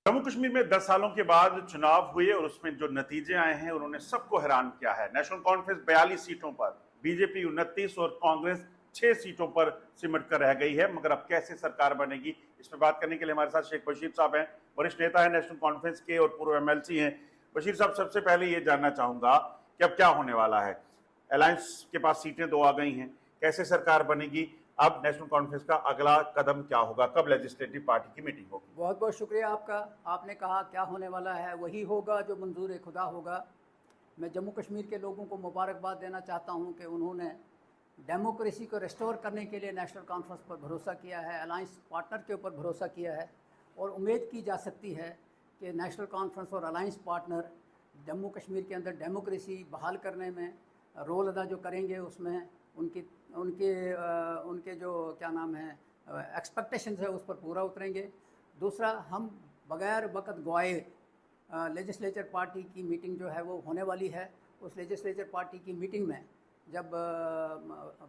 जम्मू कश्मीर में 10 सालों के बाद चुनाव हुए और उसमें जो नतीजे आए हैं उन्होंने सबको हैरान किया है। नेशनल कॉन्फ्रेंस 42 सीटों पर, बीजेपी 29 और कांग्रेस 6 सीटों पर सिमट कर रह गई है। मगर अब कैसे सरकार बनेगी, इस पर बात करने के लिए हमारे साथ शेख बशीर साहब हैं, वरिष्ठ नेता है नेशनल कॉन्फ्रेंस के और पूर्व एमएलसी हैं। बशीर साहब, सबसे पहले ये जानना चाहूंगा कि अब क्या होने वाला है। अलायंस के पास सीटें 2 आ गई हैं, कैसे सरकार बनेगी, अब नेशनल कॉन्फ्रेंस का अगला कदम क्या होगा, कब लेजिस्लेटिव पार्टी की मीटिंग होगी? बहुत बहुत शुक्रिया आपका। आपने कहा क्या होने वाला है, वही होगा जो मंजूर खुदा होगा। मैं जम्मू कश्मीर के लोगों को मुबारकबाद देना चाहता हूं कि उन्होंने डेमोक्रेसी को रिस्टोर करने के लिए नेशनल कॉन्फ्रेंस पर भरोसा किया है, अलायंस पार्टनर के ऊपर भरोसा किया है और उम्मीद की जा सकती है कि नेशनल कॉन्फ्रेंस और अलायंस पार्टनर जम्मू कश्मीर के अंदर डेमोक्रेसी बहाल करने में रोल अदा जो करेंगे, उसमें उनकी उनके उनके जो क्या नाम है एक्सपेक्टेशंस है उस पर पूरा उतरेंगे। दूसरा, हम बग़ैर वक्त गवाए लेजिस्लेचर पार्टी की मीटिंग जो है वो होने वाली है। उस लेजिस्लेचर पार्टी की मीटिंग में जब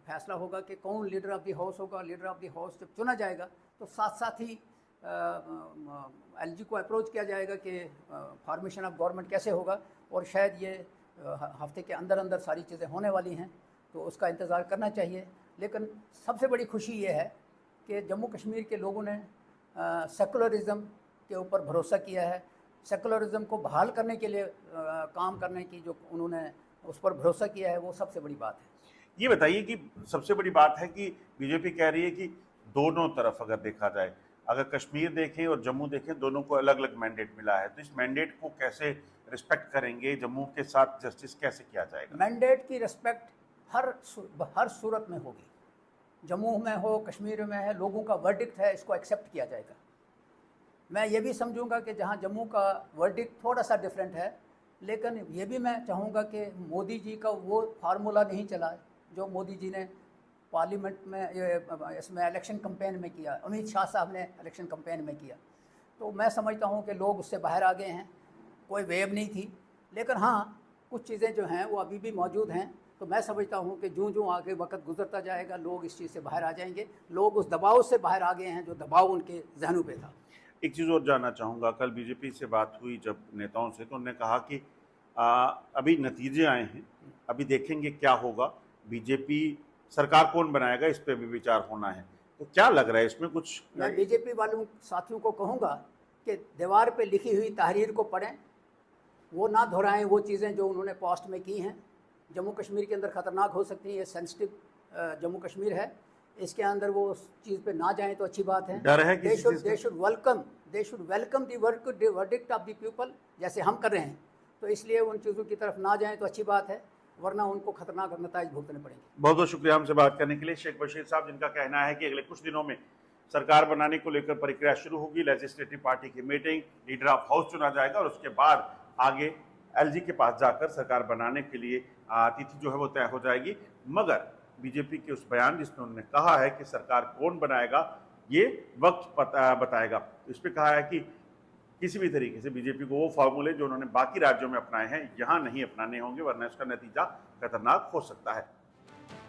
फैसला होगा कि कौन लीडर ऑफ द हाउस होगा, लीडर ऑफ द हाउस जब चुना जाएगा तो साथ साथ ही एलजी को अप्रोच किया जाएगा कि फॉर्मेशन ऑफ गवर्नमेंट कैसे होगा, और शायद ये हफ्ते के अंदर अंदर सारी चीज़ें होने वाली हैं, तो उसका इंतज़ार करना चाहिए। लेकिन सबसे बड़ी खुशी ये है कि जम्मू कश्मीर के लोगों ने सेकुलरिज़म के ऊपर भरोसा किया है। सेकुलरिज़म को बहाल करने के लिए काम करने की जो उन्होंने उस पर भरोसा किया है, वो सबसे बड़ी बात है। ये बताइए कि सबसे बड़ी बात है कि बीजेपी कह रही है कि दोनों तरफ अगर देखा जाए, अगर कश्मीर देखें और जम्मू देखें, दोनों को अलग अलग मैंडेट मिला है, तो इस मैंडेट को कैसे रिस्पेक्ट करेंगे, जम्मू के साथ जस्टिस कैसे किया जाएगा? मैंडेट की रिस्पेक्ट हर सूरत में होगी। जम्मू में हो, कश्मीर में है, लोगों का वर्डिक्ट है, इसको एक्सेप्ट किया जाएगा। मैं ये भी समझूंगा कि जहां जम्मू का वर्डिक्ट थोड़ा सा डिफरेंट है, लेकिन ये भी मैं चाहूँगा कि मोदी जी का वो फार्मूला नहीं चला जो मोदी जी ने पार्लियामेंट में इसमें इलेक्शन कैंपेन में किया, अमित शाह साहब ने इलेक्शन कैंपेन में किया। तो मैं समझता हूँ कि लोग उससे बाहर आ गए हैं, कोई वेव नहीं थी। लेकिन हाँ, कुछ चीज़ें जो हैं वो अभी भी मौजूद हैं। तो मैं समझता हूँ कि जूँ जूँ आगे वक्त गुजरता जाएगा, लोग इस चीज़ से बाहर आ जाएंगे। लोग उस दबाव से बाहर आ गए हैं जो दबाव उनके जहनों पे था। एक चीज़ और जानना चाहूँगा, कल बीजेपी से बात हुई जब नेताओं से, तो उन्होंने कहा कि अभी नतीजे आए हैं, अभी देखेंगे क्या होगा, बीजेपी सरकार कौन बनाएगा इस पर भी विचार होना है। तो क्या लग रहा है इसमें कुछ? मैं बीजेपी वालों साथियों को कहूँगा कि दीवार पे लिखी हुई तहरीर को पढ़ें, वो ना दोहराएं वो चीज़ें जो उन्होंने पोस्ट में की हैं। जम्मू कश्मीर के अंदर ख़तरनाक हो सकती है, ये सेंसिटिव जम्मू कश्मीर है, इसके अंदर वो उस चीज़ पे ना जाएं तो अच्छी बात है। डर है they should welcome the verdict of the people, जैसे हम कर रहे हैं। तो इसलिए उन चीज़ों की तरफ ना जाएं तो अच्छी बात है, वरना उनको खतरनाक नताइज भुगतने पड़ेंगे। बहुत बहुत शुक्रिया हमसे बात करने के लिए शेख बशीर साहब, जिनका कहना है कि अगले कुछ दिनों में सरकार बनाने को लेकर प्रक्रिया शुरू होगी, लेजिस्लेटिव पार्टी की मीटिंग, लीडर ऑफ हाउस चुना जाएगा और उसके बाद आगे एलजी के पास जाकर सरकार बनाने के लिए तिथि जो है वो तय हो जाएगी। मगर बीजेपी के उस बयान जिसमें उन्होंने कहा है कि सरकार कौन बनाएगा ये वक्त बताएगा, इस पर कहा है कि किसी भी तरीके से बीजेपी को वो फार्मूले जो उन्होंने बाकी राज्यों में अपनाए हैं यहाँ नहीं अपनाने होंगे, वरना इसका नतीजा खतरनाक हो सकता है।